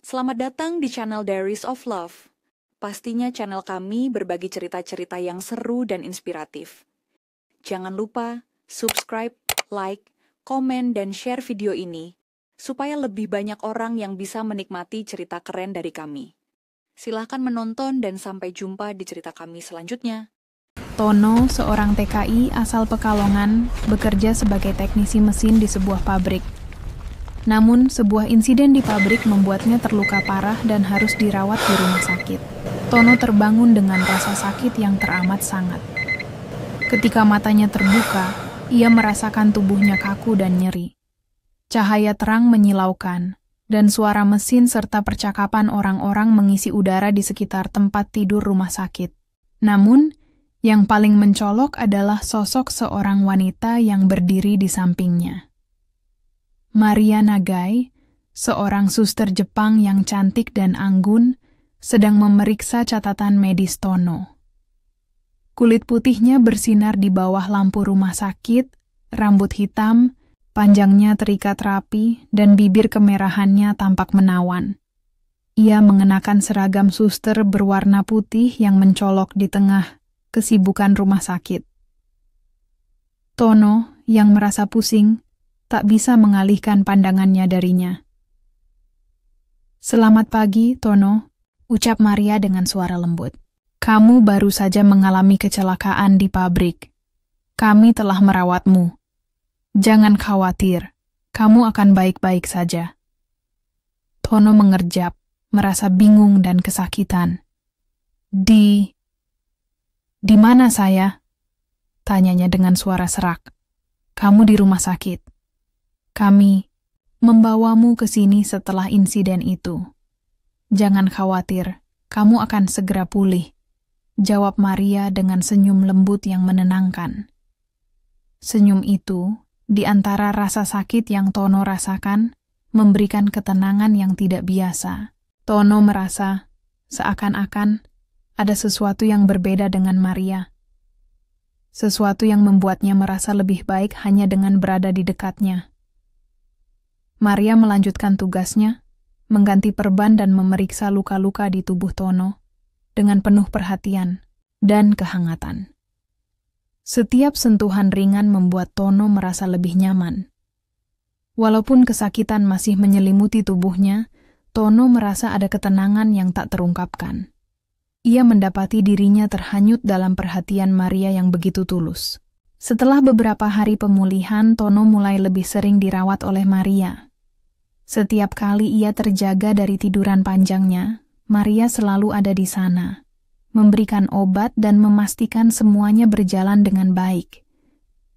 Selamat datang di channel Diaries of Love. Pastinya channel kami berbagi cerita-cerita yang seru dan inspiratif. Jangan lupa subscribe, like, komen, dan share video ini supaya lebih banyak orang yang bisa menikmati cerita keren dari kami. Silahkan menonton dan sampai jumpa di cerita kami selanjutnya. Tono, seorang TKI asal Pekalongan, bekerja sebagai teknisi mesin di sebuah pabrik. Namun, sebuah insiden di pabrik membuatnya terluka parah dan harus dirawat di rumah sakit. Tono terbangun dengan rasa sakit yang teramat sangat. Ketika matanya terbuka, ia merasakan tubuhnya kaku dan nyeri. Cahaya terang menyilaukan, dan suara mesin serta percakapan orang-orang mengisi udara di sekitar tempat tidur rumah sakit. Namun, yang paling mencolok adalah sosok seorang wanita yang berdiri di sampingnya. Maria Nagai, seorang suster Jepang yang cantik dan anggun, sedang memeriksa catatan medis Tono. Kulit putihnya bersinar di bawah lampu rumah sakit, rambut hitam, panjangnya terikat rapi, dan bibir kemerahannya tampak menawan. Ia mengenakan seragam suster berwarna putih yang mencolok di tengah kesibukan rumah sakit. Tono, yang merasa pusing, tak bisa mengalihkan pandangannya darinya. "Selamat pagi, Tono," ucap Maria dengan suara lembut. "Kamu baru saja mengalami kecelakaan di pabrik. Kami telah merawatmu. Jangan khawatir, kamu akan baik-baik saja." Tono mengerjap, merasa bingung dan kesakitan. Di mana saya?" tanyanya dengan suara serak. "Kamu di rumah sakit. Kami membawamu ke sini setelah insiden itu. Jangan khawatir, kamu akan segera pulih," jawab Maria dengan senyum lembut yang menenangkan. Senyum itu, di antara rasa sakit yang Tono rasakan, memberikan ketenangan yang tidak biasa. Tono merasa seakan-akan ada sesuatu yang berbeda dengan Maria. Sesuatu yang membuatnya merasa lebih baik hanya dengan berada di dekatnya. Maria melanjutkan tugasnya, mengganti perban dan memeriksa luka-luka di tubuh Tono dengan penuh perhatian dan kehangatan. Setiap sentuhan ringan membuat Tono merasa lebih nyaman. Walaupun kesakitan masih menyelimuti tubuhnya, Tono merasa ada ketenangan yang tak terungkapkan. Ia mendapati dirinya terhanyut dalam perhatian Maria yang begitu tulus. Setelah beberapa hari pemulihan, Tono mulai lebih sering dirawat oleh Maria. Setiap kali ia terjaga dari tiduran panjangnya, Maria selalu ada di sana, memberikan obat dan memastikan semuanya berjalan dengan baik.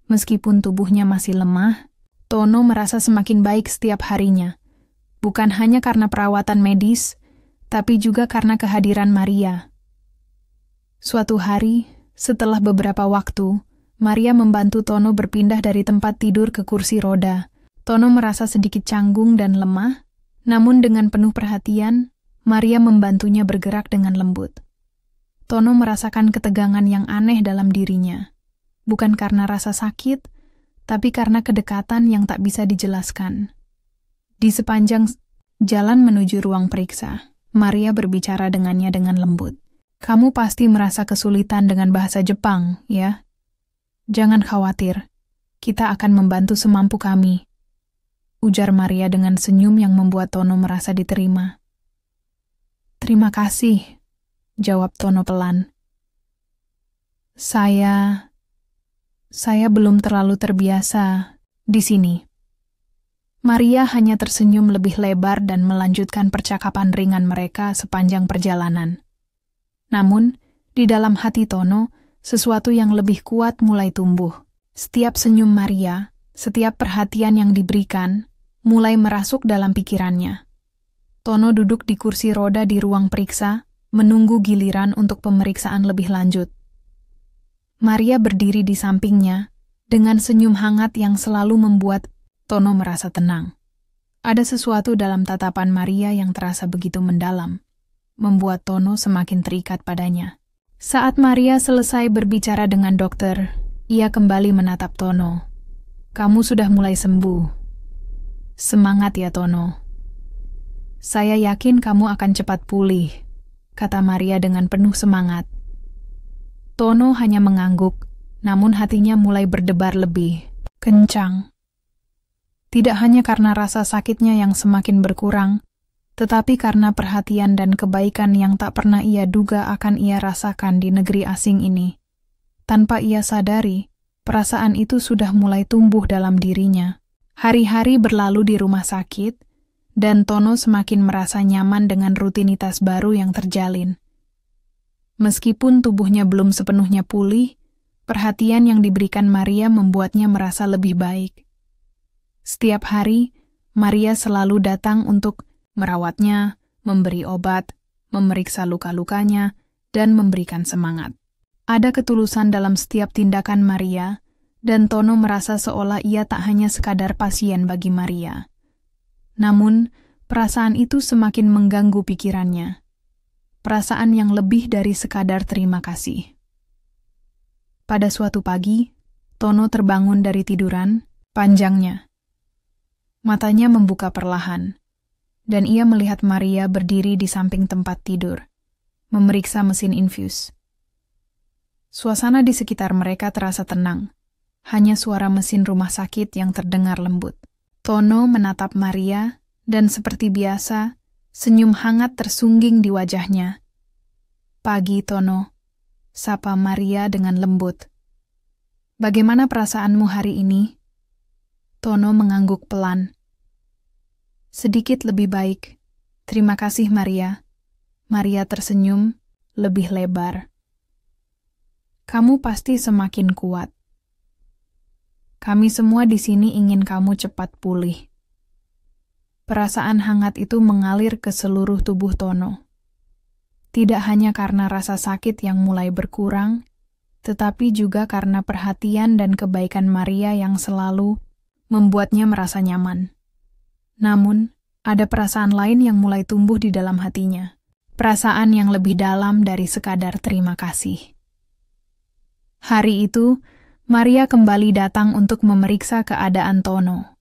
Meskipun tubuhnya masih lemah, Tono merasa semakin baik setiap harinya, bukan hanya karena perawatan medis, tapi juga karena kehadiran Maria. Suatu hari, setelah beberapa waktu, Maria membantu Tono berpindah dari tempat tidur ke kursi roda. Tono merasa sedikit canggung dan lemah, namun dengan penuh perhatian, Maria membantunya bergerak dengan lembut. Tono merasakan ketegangan yang aneh dalam dirinya, bukan karena rasa sakit, tapi karena kedekatan yang tak bisa dijelaskan. Di sepanjang jalan menuju ruang periksa, Maria berbicara dengannya dengan lembut. "Kamu pasti merasa kesulitan dengan bahasa Jepang, ya? Jangan khawatir, kita akan membantu semampu kami," ujar Maria dengan senyum yang membuat Tono merasa diterima. "Terima kasih," jawab Tono pelan. Saya belum terlalu terbiasa di sini." Maria hanya tersenyum lebih lebar dan melanjutkan percakapan ringan mereka sepanjang perjalanan. Namun, di dalam hati Tono, sesuatu yang lebih kuat mulai tumbuh. Setiap senyum Maria, setiap perhatian yang diberikan, mulai merasuk dalam pikirannya. Tono duduk di kursi roda di ruang periksa, menunggu giliran untuk pemeriksaan lebih lanjut. Maria berdiri di sampingnya, dengan senyum hangat yang selalu membuat Tono merasa tenang. Ada sesuatu dalam tatapan Maria yang terasa begitu mendalam, membuat Tono semakin terikat padanya. Saat Maria selesai berbicara dengan dokter, ia kembali menatap Tono. "Kamu sudah mulai sembuh. Semangat ya, Tono." Saya yakin kamu akan cepat pulih, kata Maria dengan penuh semangat. Tono hanya mengangguk, namun hatinya mulai berdebar lebih kencang. Tidak hanya karena rasa sakitnya yang semakin berkurang, tetapi karena perhatian dan kebaikan yang tak pernah ia duga akan ia rasakan di negeri asing ini. Tanpa ia sadari, perasaan itu sudah mulai tumbuh dalam dirinya. Hari-hari berlalu di rumah sakit, dan Tono semakin merasa nyaman dengan rutinitas baru yang terjalin. Meskipun tubuhnya belum sepenuhnya pulih, perhatian yang diberikan Maria membuatnya merasa lebih baik. Setiap hari, Maria selalu datang untuk merawatnya, memberi obat, memeriksa luka-lukanya, dan memberikan semangat. Ada ketulusan dalam setiap tindakan Maria, dan Tono merasa seolah ia tak hanya sekadar pasien bagi Maria. Namun, perasaan itu semakin mengganggu pikirannya. Perasaan yang lebih dari sekadar terima kasih. Pada suatu pagi, Tono terbangun dari tiduran panjangnya. Matanya membuka perlahan, dan ia melihat Maria berdiri di samping tempat tidur, memeriksa mesin infus. Suasana di sekitar mereka terasa tenang, hanya suara mesin rumah sakit yang terdengar lembut. Tono menatap Maria, dan seperti biasa, senyum hangat tersungging di wajahnya. Pagi, Tono, sapa Maria dengan lembut. Bagaimana perasaanmu hari ini? Tono mengangguk pelan. Sedikit lebih baik. Terima kasih, Maria. Maria tersenyum lebih lebar. Kamu pasti semakin kuat. Kami semua di sini ingin kamu cepat pulih. Perasaan hangat itu mengalir ke seluruh tubuh Tono. Tidak hanya karena rasa sakit yang mulai berkurang, tetapi juga karena perhatian dan kebaikan Maria yang selalu membuatnya merasa nyaman. Namun, ada perasaan lain yang mulai tumbuh di dalam hatinya. Perasaan yang lebih dalam dari sekadar terima kasih. Hari itu, Maria kembali datang untuk memeriksa keadaan Tono.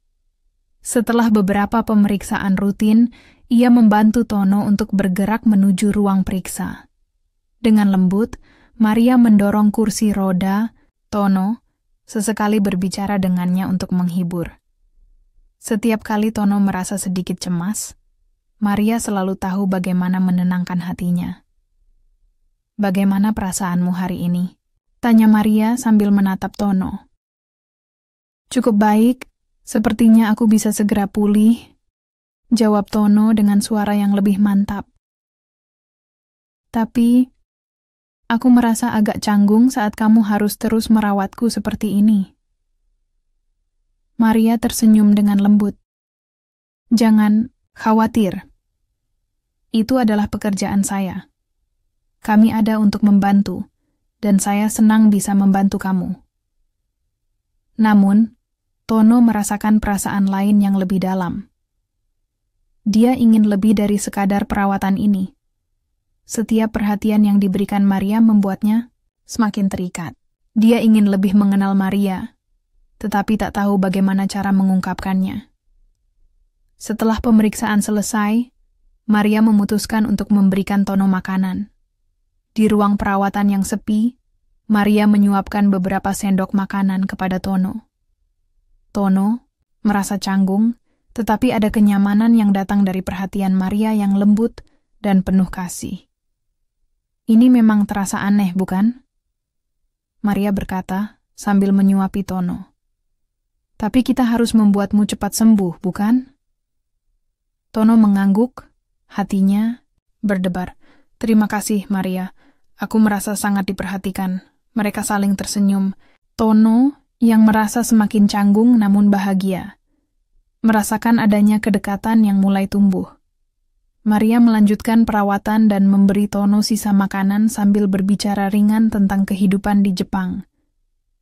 Setelah beberapa pemeriksaan rutin, ia membantu Tono untuk bergerak menuju ruang periksa. Dengan lembut, Maria mendorong kursi roda Tono, sesekali berbicara dengannya untuk menghibur. Setiap kali Tono merasa sedikit cemas, Maria selalu tahu bagaimana menenangkan hatinya. Bagaimana perasaanmu hari ini? Tanya Maria sambil menatap Tono. Cukup baik, sepertinya aku bisa segera pulih, jawab Tono dengan suara yang lebih mantap. Tapi, aku merasa agak canggung saat kamu harus terus merawatku seperti ini. Maria tersenyum dengan lembut. Jangan khawatir. Itu adalah pekerjaan saya. Kami ada untuk membantu, dan saya senang bisa membantu kamu. Namun, Tono merasakan perasaan lain yang lebih dalam. Dia ingin lebih dari sekadar perawatan ini. Setiap perhatian yang diberikan Maria membuatnya semakin terikat. Dia ingin lebih mengenal Maria, tetapi tak tahu bagaimana cara mengungkapkannya. Setelah pemeriksaan selesai, Maria memutuskan untuk memberikan Tono makanan. Di ruang perawatan yang sepi, Maria menyuapkan beberapa sendok makanan kepada Tono. Tono merasa canggung, tetapi ada kenyamanan yang datang dari perhatian Maria yang lembut dan penuh kasih. Ini memang terasa aneh, bukan? Maria berkata sambil menyuapi Tono. Tapi kita harus membuatmu cepat sembuh, bukan? Tono mengangguk, hatinya berdebar. Terima kasih, Maria. Aku merasa sangat diperhatikan. Mereka saling tersenyum. Tono yang merasa semakin canggung namun bahagia. Merasakan adanya kedekatan yang mulai tumbuh. Maria melanjutkan perawatan dan memberi Tono sisa makanan sambil berbicara ringan tentang kehidupan di Jepang.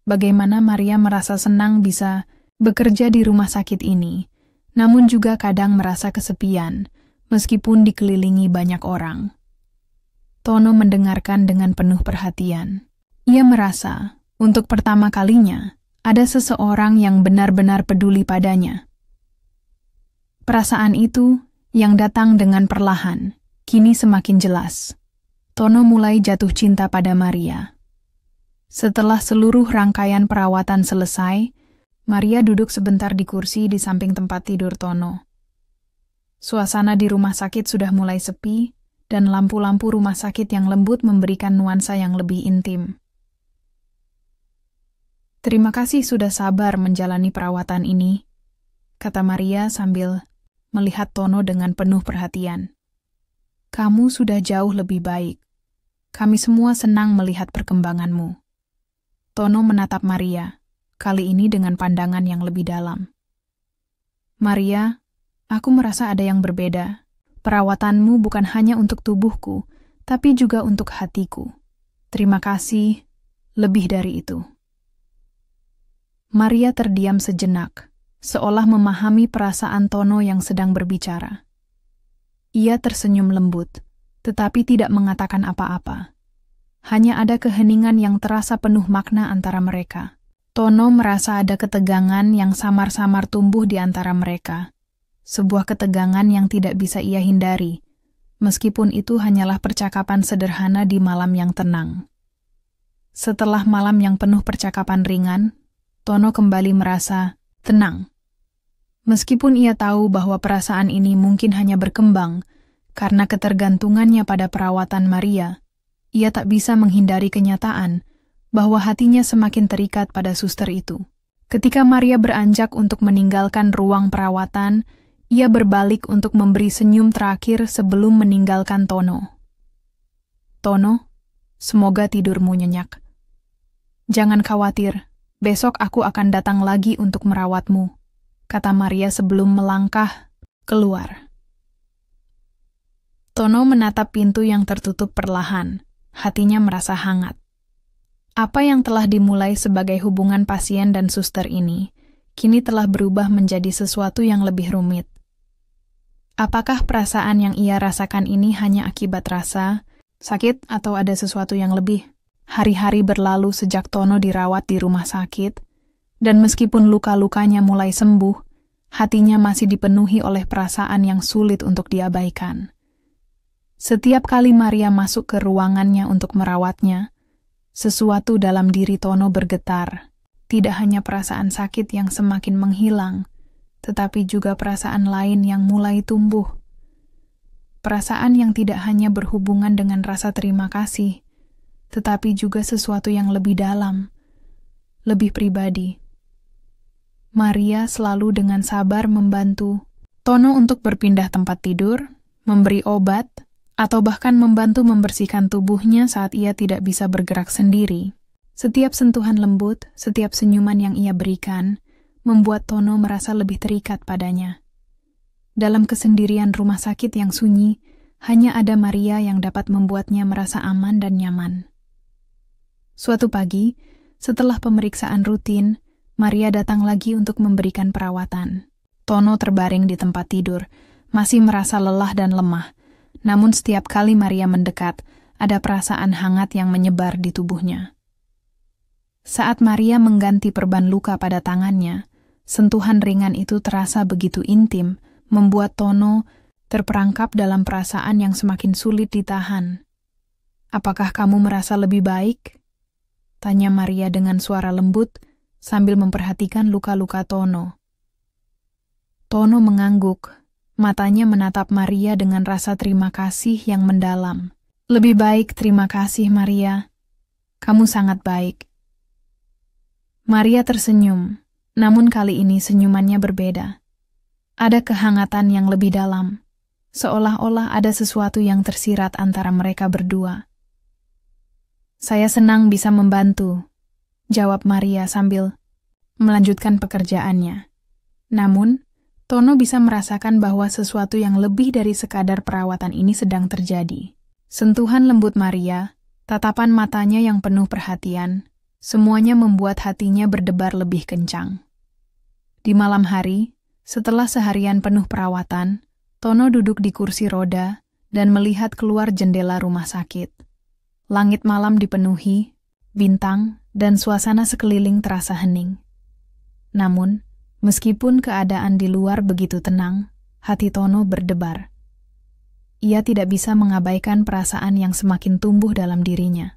Bagaimana Maria merasa senang bisa bekerja di rumah sakit ini, namun juga kadang merasa kesepian, meskipun dikelilingi banyak orang. Tono mendengarkan dengan penuh perhatian. Ia merasa, untuk pertama kalinya, ada seseorang yang benar-benar peduli padanya. Perasaan itu, yang datang dengan perlahan, kini semakin jelas. Tono mulai jatuh cinta pada Maria. Setelah seluruh rangkaian perawatan selesai, Maria duduk sebentar di kursi di samping tempat tidur Tono. Suasana di rumah sakit sudah mulai sepi, dan lampu-lampu rumah sakit yang lembut memberikan nuansa yang lebih intim. "Terima kasih sudah sabar menjalani perawatan ini," kata Maria sambil melihat Tono dengan penuh perhatian. "Kamu sudah jauh lebih baik. Kami semua senang melihat perkembanganmu." Tono menatap Maria, kali ini dengan pandangan yang lebih dalam. "Maria, aku merasa ada yang berbeda. Perawatanmu bukan hanya untuk tubuhku, tapi juga untuk hatiku. Terima kasih, lebih dari itu." Maria terdiam sejenak, seolah memahami perasaan Tono yang sedang berbicara. Ia tersenyum lembut, tetapi tidak mengatakan apa-apa. Hanya ada keheningan yang terasa penuh makna antara mereka. Tono merasa ada ketegangan yang samar-samar tumbuh di antara mereka. Sebuah ketegangan yang tidak bisa ia hindari, meskipun itu hanyalah percakapan sederhana di malam yang tenang. Setelah malam yang penuh percakapan ringan, Tono kembali merasa tenang. Meskipun ia tahu bahwa perasaan ini mungkin hanya berkembang karena ketergantungannya pada perawatan Maria, ia tak bisa menghindari kenyataan bahwa hatinya semakin terikat pada suster itu. Ketika Maria beranjak untuk meninggalkan ruang perawatan, ia berbalik untuk memberi senyum terakhir sebelum meninggalkan Tono. "Tono, semoga tidurmu nyenyak. Jangan khawatir, besok aku akan datang lagi untuk merawatmu," kata Maria sebelum melangkah keluar. Tono menatap pintu yang tertutup perlahan, hatinya merasa hangat. Apa yang telah dimulai sebagai hubungan pasien dan suster ini, kini telah berubah menjadi sesuatu yang lebih rumit. Apakah perasaan yang ia rasakan ini hanya akibat rasa, sakit, atau ada sesuatu yang lebih? Hari-hari berlalu sejak Tono dirawat di rumah sakit, dan meskipun luka-lukanya mulai sembuh, hatinya masih dipenuhi oleh perasaan yang sulit untuk diabaikan. Setiap kali Maria masuk ke ruangannya untuk merawatnya, sesuatu dalam diri Tono bergetar. Tidak hanya perasaan sakit yang semakin menghilang, tetapi juga perasaan lain yang mulai tumbuh. Perasaan yang tidak hanya berhubungan dengan rasa terima kasih, tetapi juga sesuatu yang lebih dalam, lebih pribadi. Maria selalu dengan sabar membantu Tono untuk berpindah tempat tidur, memberi obat, atau bahkan membantu membersihkan tubuhnya saat ia tidak bisa bergerak sendiri. Setiap sentuhan lembut, setiap senyuman yang ia berikan, membuat Tono merasa lebih terikat padanya. Dalam kesendirian rumah sakit yang sunyi, hanya ada Maria yang dapat membuatnya merasa aman dan nyaman. Suatu pagi, setelah pemeriksaan rutin, Maria datang lagi untuk memberikan perawatan. Tono terbaring di tempat tidur, masih merasa lelah dan lemah. Namun setiap kali Maria mendekat, ada perasaan hangat yang menyebar di tubuhnya. Saat Maria mengganti perban luka pada tangannya, sentuhan ringan itu terasa begitu intim, membuat Tono terperangkap dalam perasaan yang semakin sulit ditahan. "Apakah kamu merasa lebih baik?" tanya Maria dengan suara lembut sambil memperhatikan luka-luka Tono. Tono mengangguk, matanya menatap Maria dengan rasa terima kasih yang mendalam. "Lebih baik, terima kasih Maria. Kamu sangat baik." Maria tersenyum, namun kali ini senyumannya berbeda. Ada kehangatan yang lebih dalam, seolah-olah ada sesuatu yang tersirat antara mereka berdua. "Saya senang bisa membantu," jawab Maria sambil melanjutkan pekerjaannya. Namun, Tono bisa merasakan bahwa sesuatu yang lebih dari sekadar perawatan ini sedang terjadi. Sentuhan lembut Maria, tatapan matanya yang penuh perhatian, semuanya membuat hatinya berdebar lebih kencang. Di malam hari, setelah seharian penuh perawatan, Tono duduk di kursi roda dan melihat keluar jendela rumah sakit. Langit malam dipenuhi, bintang, dan suasana sekeliling terasa hening. Namun, meskipun keadaan di luar begitu tenang, Hati Tono berdebar. Ia tidak bisa mengabaikan perasaan yang semakin tumbuh dalam dirinya.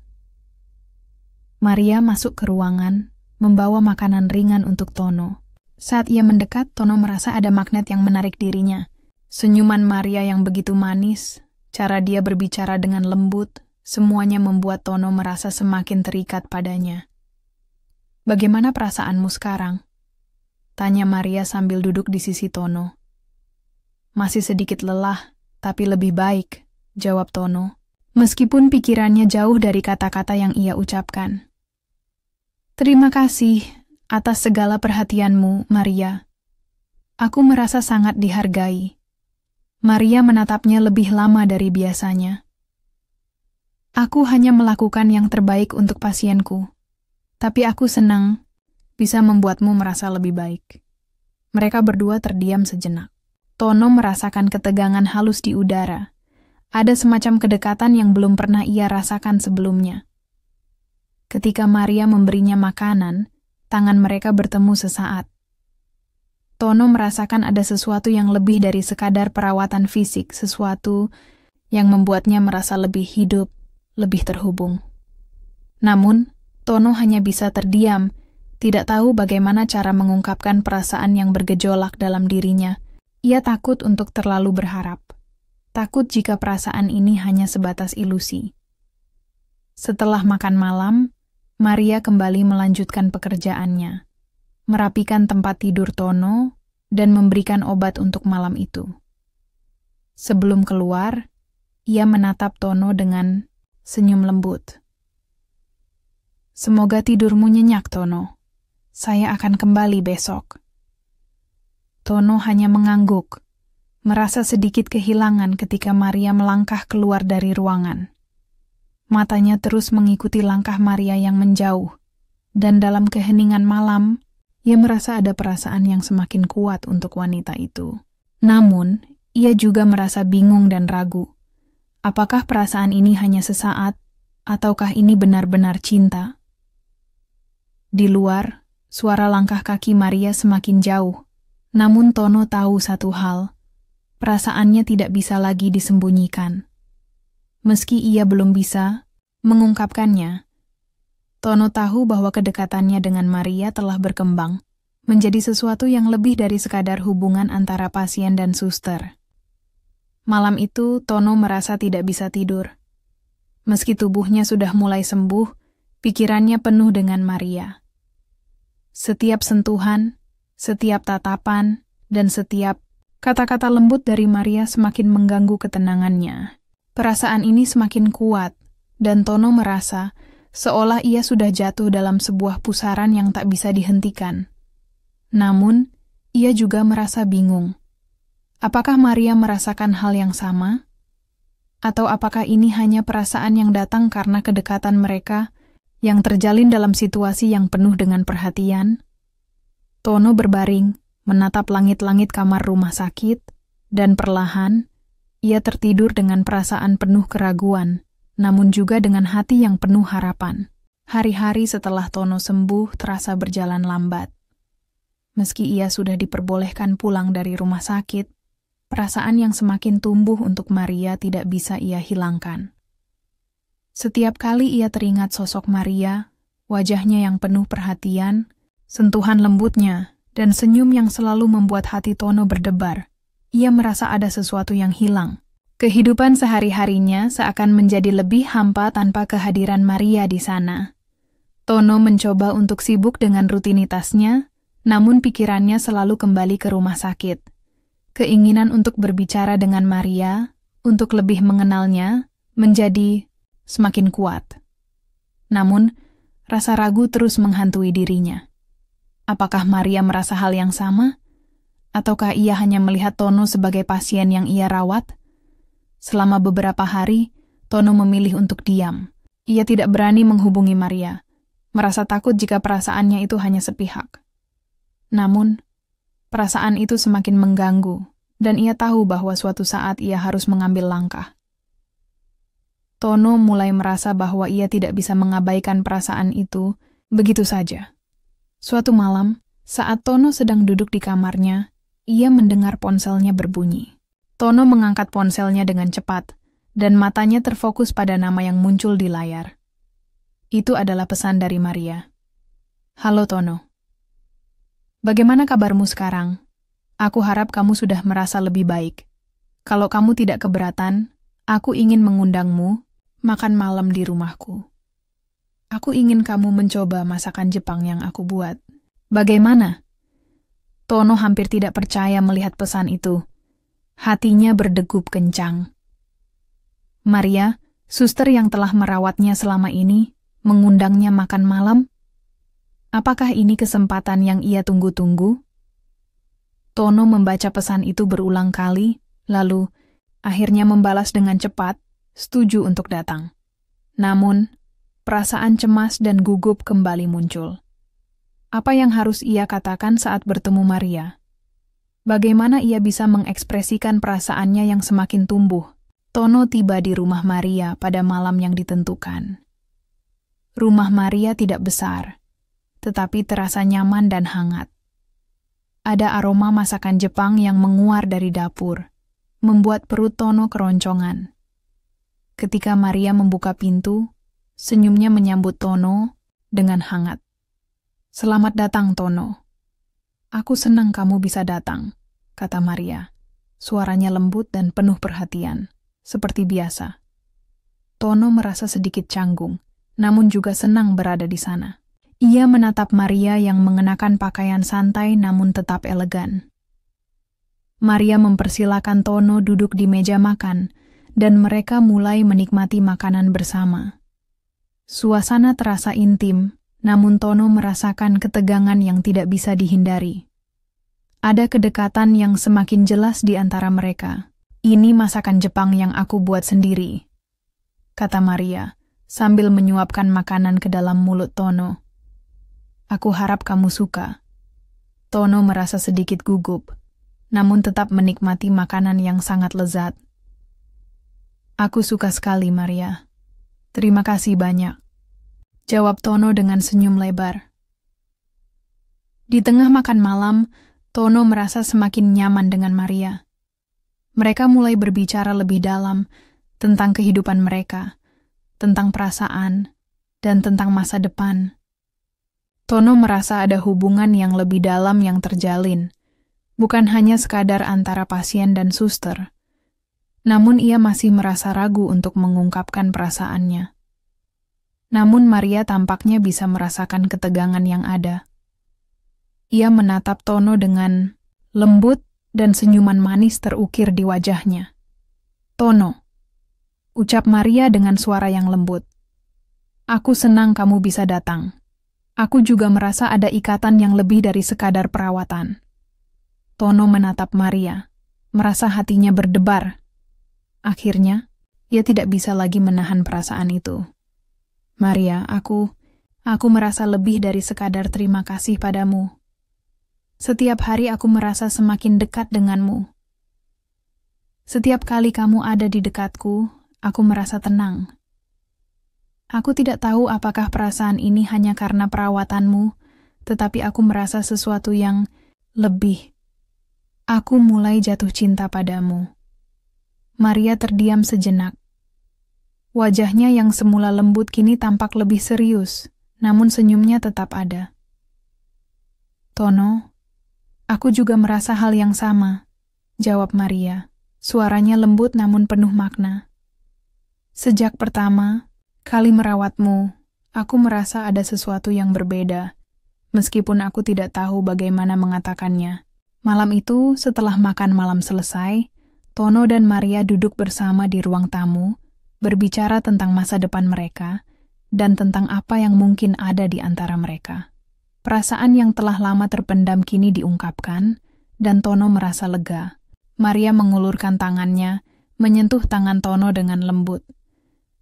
Maria masuk ke ruangan, membawa makanan ringan untuk Tono. Saat ia mendekat, Tono merasa ada magnet yang menarik dirinya. Senyuman Maria yang begitu manis, cara dia berbicara dengan lembut, semuanya membuat Tono merasa semakin terikat padanya. "Bagaimana perasaanmu sekarang?" tanya Maria sambil duduk di sisi Tono. "Masih sedikit lelah, tapi lebih baik," jawab Tono, meskipun pikirannya jauh dari kata-kata yang ia ucapkan. "Terima kasih atas segala perhatianmu, Maria. Aku merasa sangat dihargai." Maria menatapnya lebih lama dari biasanya. "Aku hanya melakukan yang terbaik untuk pasienku, tapi aku senang bisa membuatmu merasa lebih baik." Mereka berdua terdiam sejenak. Tono merasakan ketegangan halus di udara. Ada semacam kedekatan yang belum pernah ia rasakan sebelumnya. Ketika Maria memberinya makanan, tangan mereka bertemu sesaat. Tono merasakan ada sesuatu yang lebih dari sekadar perawatan fisik, sesuatu yang membuatnya merasa lebih hidup, lebih terhubung. Namun, Tono hanya bisa terdiam, tidak tahu bagaimana cara mengungkapkan perasaan yang bergejolak dalam dirinya. Ia takut untuk terlalu berharap. Takut jika perasaan ini hanya sebatas ilusi. Setelah makan malam, Maria kembali melanjutkan pekerjaannya, merapikan tempat tidur Tono, dan memberikan obat untuk malam itu. Sebelum keluar, ia menatap Tono dengan senyum lembut. "Semoga tidurmu nyenyak, Tono. Saya akan kembali besok." Tono hanya mengangguk, merasa sedikit kehilangan ketika Maria melangkah keluar dari ruangan. Matanya terus mengikuti langkah Maria yang menjauh, dan dalam keheningan malam, ia merasa ada perasaan yang semakin kuat untuk wanita itu. Namun, ia juga merasa bingung dan ragu. Apakah perasaan ini hanya sesaat, ataukah ini benar-benar cinta? Di luar, suara langkah kaki Maria semakin jauh. Namun Tono tahu satu hal, perasaannya tidak bisa lagi disembunyikan. Meski ia belum bisa mengungkapkannya, Tono tahu bahwa kedekatannya dengan Maria telah berkembang, menjadi sesuatu yang lebih dari sekadar hubungan antara pasien dan suster. Malam itu, Tono merasa tidak bisa tidur. Meski tubuhnya sudah mulai sembuh, pikirannya penuh dengan Maria. Setiap sentuhan, setiap tatapan, dan setiap kata-kata lembut dari Maria semakin mengganggu ketenangannya. Perasaan ini semakin kuat, dan Tono merasa seolah ia sudah jatuh dalam sebuah pusaran yang tak bisa dihentikan. Namun, ia juga merasa bingung. Apakah Maria merasakan hal yang sama? Atau apakah ini hanya perasaan yang datang karena kedekatan mereka yang terjalin dalam situasi yang penuh dengan perhatian? Tono berbaring, menatap langit-langit kamar rumah sakit, dan perlahan, ia tertidur dengan perasaan penuh keraguan, namun juga dengan hati yang penuh harapan. Hari-hari setelah Tono sembuh terasa berjalan lambat. Meski ia sudah diperbolehkan pulang dari rumah sakit, perasaan yang semakin tumbuh untuk Maria tidak bisa ia hilangkan. Setiap kali ia teringat sosok Maria, wajahnya yang penuh perhatian, sentuhan lembutnya, dan senyum yang selalu membuat hati Tono berdebar, ia merasa ada sesuatu yang hilang. Kehidupan sehari-harinya seakan menjadi lebih hampa tanpa kehadiran Maria di sana. Tono mencoba untuk sibuk dengan rutinitasnya, namun pikirannya selalu kembali ke rumah sakit. Keinginan untuk berbicara dengan Maria, untuk lebih mengenalnya, menjadi semakin kuat. Namun, rasa ragu terus menghantui dirinya. Apakah Maria merasa hal yang sama? Ataukah ia hanya melihat Tono sebagai pasien yang ia rawat? Selama beberapa hari, Tono memilih untuk diam. Ia tidak berani menghubungi Maria, merasa takut jika perasaannya itu hanya sepihak. Namun, perasaan itu semakin mengganggu, dan ia tahu bahwa suatu saat ia harus mengambil langkah. Tono mulai merasa bahwa ia tidak bisa mengabaikan perasaan itu begitu saja. Suatu malam, saat Tono sedang duduk di kamarnya, ia mendengar ponselnya berbunyi. Tono mengangkat ponselnya dengan cepat, dan matanya terfokus pada nama yang muncul di layar. Itu adalah pesan dari Maria. Halo Tono. Bagaimana kabarmu sekarang? Aku harap kamu sudah merasa lebih baik. Kalau kamu tidak keberatan, aku ingin mengundangmu makan malam di rumahku. Aku ingin kamu mencoba masakan Jepang yang aku buat. Bagaimana? Tono hampir tidak percaya melihat pesan itu. Hatinya berdegup kencang. Maria, suster yang telah merawatnya selama ini, mengundangnya makan malam? Apakah ini kesempatan yang ia tunggu-tunggu? Tono membaca pesan itu berulang kali, lalu akhirnya membalas dengan cepat, setuju untuk datang. Namun, perasaan cemas dan gugup kembali muncul. Apa yang harus ia katakan saat bertemu Maria? Bagaimana ia bisa mengekspresikan perasaannya yang semakin tumbuh? Tono tiba di rumah Maria pada malam yang ditentukan. Rumah Maria tidak besar, tetapi terasa nyaman dan hangat. Ada aroma masakan Jepang yang menguar dari dapur, membuat perut Tono keroncongan. Ketika Maria membuka pintu, senyumnya menyambut Tono dengan hangat. Selamat datang, Tono. Aku senang kamu bisa datang, kata Maria. Suaranya lembut dan penuh perhatian, seperti biasa. Tono merasa sedikit canggung, namun juga senang berada di sana. Ia menatap Maria yang mengenakan pakaian santai namun tetap elegan. Maria mempersilakan Tono duduk di meja makan, dan mereka mulai menikmati makanan bersama. Suasana terasa intim, namun Tono merasakan ketegangan yang tidak bisa dihindari. Ada kedekatan yang semakin jelas di antara mereka. Ini masakan Jepang yang aku buat sendiri, kata Maria, sambil menyuapkan makanan ke dalam mulut Tono. Aku harap kamu suka. Tono merasa sedikit gugup, namun tetap menikmati makanan yang sangat lezat. Aku suka sekali, Maria. Terima kasih banyak, jawab Tono dengan senyum lebar. Di tengah makan malam, Tono merasa semakin nyaman dengan Maria. Mereka mulai berbicara lebih dalam tentang kehidupan mereka, tentang perasaan, dan tentang masa depan. Tono merasa ada hubungan yang lebih dalam yang terjalin, bukan hanya sekadar antara pasien dan suster. Namun ia masih merasa ragu untuk mengungkapkan perasaannya. Namun Maria tampaknya bisa merasakan ketegangan yang ada. Ia menatap Tono dengan lembut dan senyuman manis terukir di wajahnya. Tono, ucap Maria dengan suara yang lembut. Aku senang kamu bisa datang. Aku juga merasa ada ikatan yang lebih dari sekadar perawatan. Tono menatap Maria, merasa hatinya berdebar. Akhirnya, ia tidak bisa lagi menahan perasaan itu. Maria, aku merasa lebih dari sekadar terima kasih padamu. Setiap hari aku merasa semakin dekat denganmu. Setiap kali kamu ada di dekatku, aku merasa tenang. Aku tidak tahu apakah perasaan ini hanya karena perawatanmu, tetapi aku merasa sesuatu yang lebih. Aku mulai jatuh cinta padamu. Maria terdiam sejenak. Wajahnya yang semula lembut kini tampak lebih serius, namun senyumnya tetap ada. Tono, aku juga merasa hal yang sama, jawab Maria. Suaranya lembut namun penuh makna. Sejak pertama kali merawatmu, aku merasa ada sesuatu yang berbeda, meskipun aku tidak tahu bagaimana mengatakannya. Malam itu, setelah makan malam selesai, Tono dan Maria duduk bersama di ruang tamu, berbicara tentang masa depan mereka, dan tentang apa yang mungkin ada di antara mereka. Perasaan yang telah lama terpendam kini diungkapkan, dan Tono merasa lega. Maria mengulurkan tangannya, menyentuh tangan Tono dengan lembut.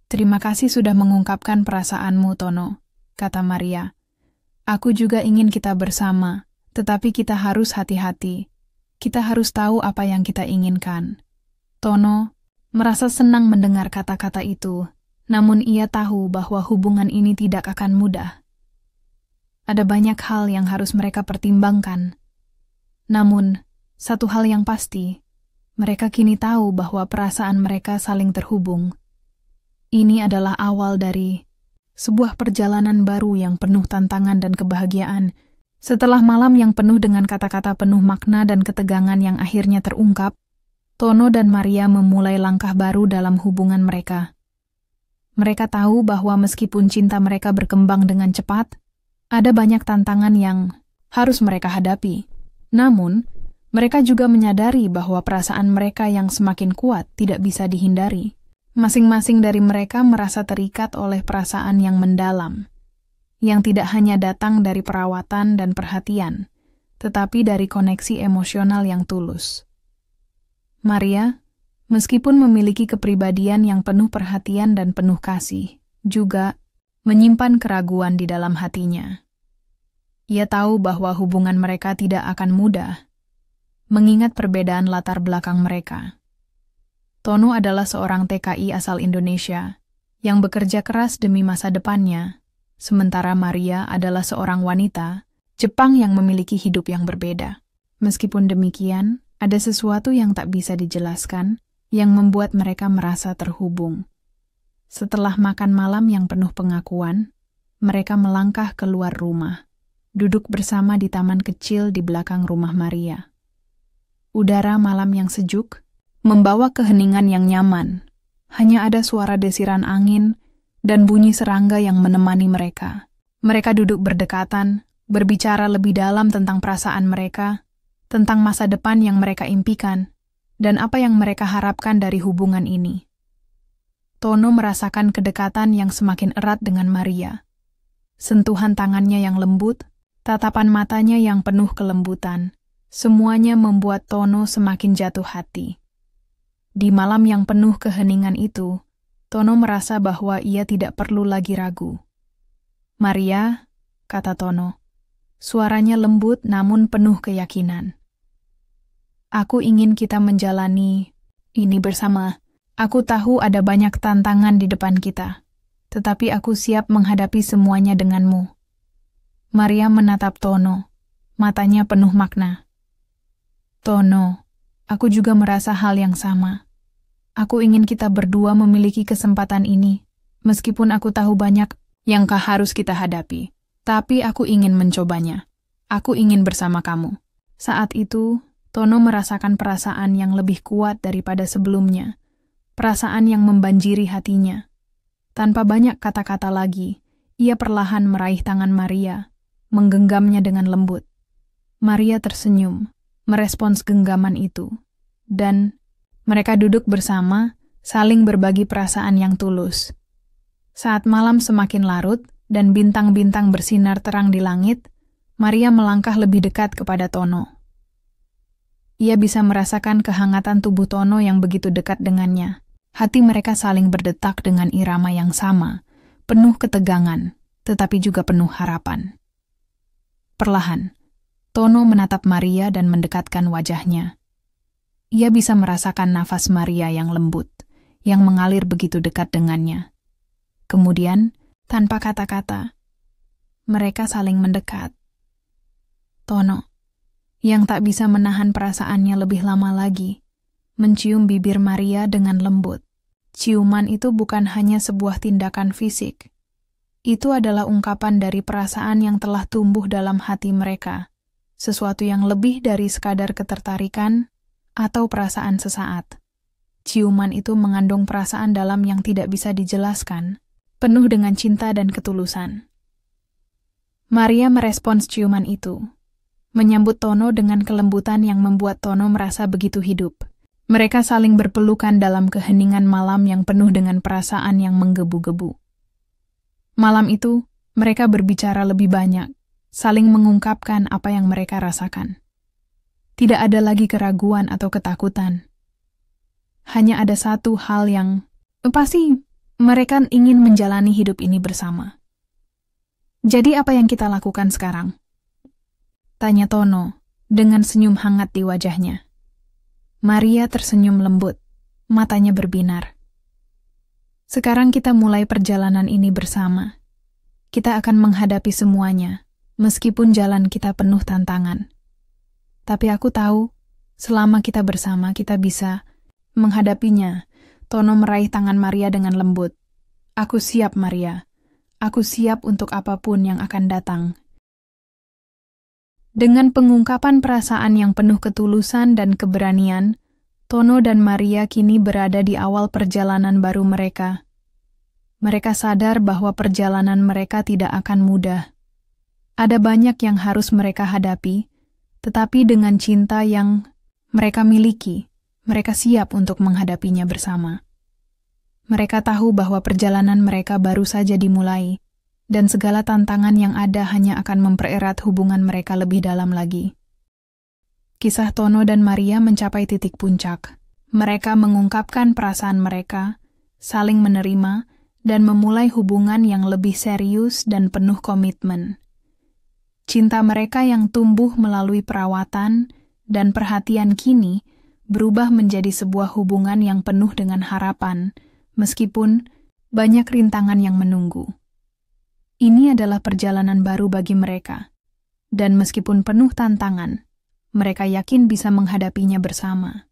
Terima kasih sudah mengungkapkan perasaanmu, Tono, kata Maria. Aku juga ingin kita bersama, tetapi kita harus hati-hati. Kita harus tahu apa yang kita inginkan. Tono merasa senang mendengar kata-kata itu, namun ia tahu bahwa hubungan ini tidak akan mudah. Ada banyak hal yang harus mereka pertimbangkan. Namun, Satu hal yang pasti, mereka kini tahu bahwa perasaan mereka saling terhubung. Ini adalah awal dari sebuah perjalanan baru yang penuh tantangan dan kebahagiaan. Setelah malam yang penuh dengan kata-kata penuh makna dan ketegangan yang akhirnya terungkap, Tono dan Maria memulai langkah baru dalam hubungan mereka. Mereka tahu bahwa meskipun cinta mereka berkembang dengan cepat, ada banyak tantangan yang harus mereka hadapi. Namun, mereka juga menyadari bahwa perasaan mereka yang semakin kuat tidak bisa dihindari. Masing-masing dari mereka merasa terikat oleh perasaan yang mendalam, yang tidak hanya datang dari perawatan dan perhatian, tetapi dari koneksi emosional yang tulus. Maria, meskipun memiliki kepribadian yang penuh perhatian dan penuh kasih, juga menyimpan keraguan di dalam hatinya. Ia tahu bahwa hubungan mereka tidak akan mudah, mengingat perbedaan latar belakang mereka. Tono adalah seorang TKI asal Indonesia yang bekerja keras demi masa depannya, sementara Maria adalah seorang wanita Jepang yang memiliki hidup yang berbeda. Meskipun demikian, ada sesuatu yang tak bisa dijelaskan yang membuat mereka merasa terhubung. Setelah makan malam yang penuh pengakuan, mereka melangkah keluar rumah, duduk bersama di taman kecil di belakang rumah Maria. Udara malam yang sejuk membawa keheningan yang nyaman. Hanya ada suara desiran angin dan bunyi serangga yang menemani mereka. Mereka duduk berdekatan, berbicara lebih dalam tentang perasaan mereka, tentang masa depan yang mereka impikan, dan apa yang mereka harapkan dari hubungan ini. Tono merasakan kedekatan yang semakin erat dengan Maria. Sentuhan tangannya yang lembut, tatapan matanya yang penuh kelembutan, semuanya membuat Tono semakin jatuh hati. Di malam yang penuh keheningan itu, Tono merasa bahwa ia tidak perlu lagi ragu. "Maria," kata Tono, suaranya lembut namun penuh keyakinan. "Aku ingin kita menjalani ini bersama. Aku tahu ada banyak tantangan di depan kita, tetapi aku siap menghadapi semuanya denganmu." Maria menatap Tono, matanya penuh makna. "Tono, aku juga merasa hal yang sama. Aku ingin kita berdua memiliki kesempatan ini, meskipun aku tahu banyak yang harus kita hadapi. Tapi aku ingin mencobanya. Aku ingin bersama kamu." Saat itu, Tono merasakan perasaan yang lebih kuat daripada sebelumnya. Perasaan yang membanjiri hatinya. Tanpa banyak kata-kata lagi, ia perlahan meraih tangan Maria, menggenggamnya dengan lembut. Maria tersenyum, merespons genggaman itu, dan mereka duduk bersama, saling berbagi perasaan yang tulus. Saat malam semakin larut dan bintang-bintang bersinar terang di langit, Maria melangkah lebih dekat kepada Tono. Ia bisa merasakan kehangatan tubuh Tono yang begitu dekat dengannya. Hati mereka saling berdetak dengan irama yang sama, penuh ketegangan, tetapi juga penuh harapan. Perlahan, Tono menatap Maria dan mendekatkan wajahnya. Ia bisa merasakan nafas Maria yang lembut, yang mengalir begitu dekat dengannya. Kemudian, tanpa kata-kata, mereka saling mendekat. Tono, yang tak bisa menahan perasaannya lebih lama lagi, mencium bibir Maria dengan lembut. Ciuman itu bukan hanya sebuah tindakan fisik. Itu adalah ungkapan dari perasaan yang telah tumbuh dalam hati mereka, sesuatu yang lebih dari sekadar ketertarikan atau perasaan sesaat. Ciuman itu mengandung perasaan dalam yang tidak bisa dijelaskan, penuh dengan cinta dan ketulusan. Maria merespons ciuman itu, menyambut Tono dengan kelembutan yang membuat Tono merasa begitu hidup. Mereka saling berpelukan dalam keheningan malam yang penuh dengan perasaan yang menggebu-gebu. Malam itu, mereka berbicara lebih banyak, saling mengungkapkan apa yang mereka rasakan. Tidak ada lagi keraguan atau ketakutan. Hanya ada satu hal yang pasti mereka ingin menjalani hidup ini bersama. "Jadi apa yang kita lakukan sekarang?" tanya Tono dengan senyum hangat di wajahnya. Maria tersenyum lembut, matanya berbinar. "Sekarang kita mulai perjalanan ini bersama. Kita akan menghadapi semuanya, meskipun jalan kita penuh tantangan. Tapi aku tahu Selama kita bersama, kita bisa menghadapinya. Tono meraih tangan Maria dengan lembut. Aku siap, Maria. Aku siap untuk apapun yang akan datang. Dengan pengungkapan perasaan yang penuh ketulusan dan keberanian, Tono dan Maria kini berada di awal perjalanan baru mereka. Mereka sadar bahwa perjalanan mereka tidak akan mudah. Ada banyak yang harus mereka hadapi, tetapi dengan cinta yang mereka miliki, mereka siap untuk menghadapinya bersama. Mereka tahu bahwa perjalanan mereka baru saja dimulai, dan segala tantangan yang ada hanya akan mempererat hubungan mereka lebih dalam lagi. Kisah Tono dan Maria mencapai titik puncak. Mereka mengungkapkan perasaan mereka, saling menerima, dan memulai hubungan yang lebih serius dan penuh komitmen. Cinta mereka yang tumbuh melalui perawatan dan perhatian kini berubah menjadi sebuah hubungan yang penuh dengan harapan, meskipun banyak rintangan yang menunggu. Ini adalah perjalanan baru bagi mereka, dan meskipun penuh tantangan, mereka yakin bisa menghadapinya bersama.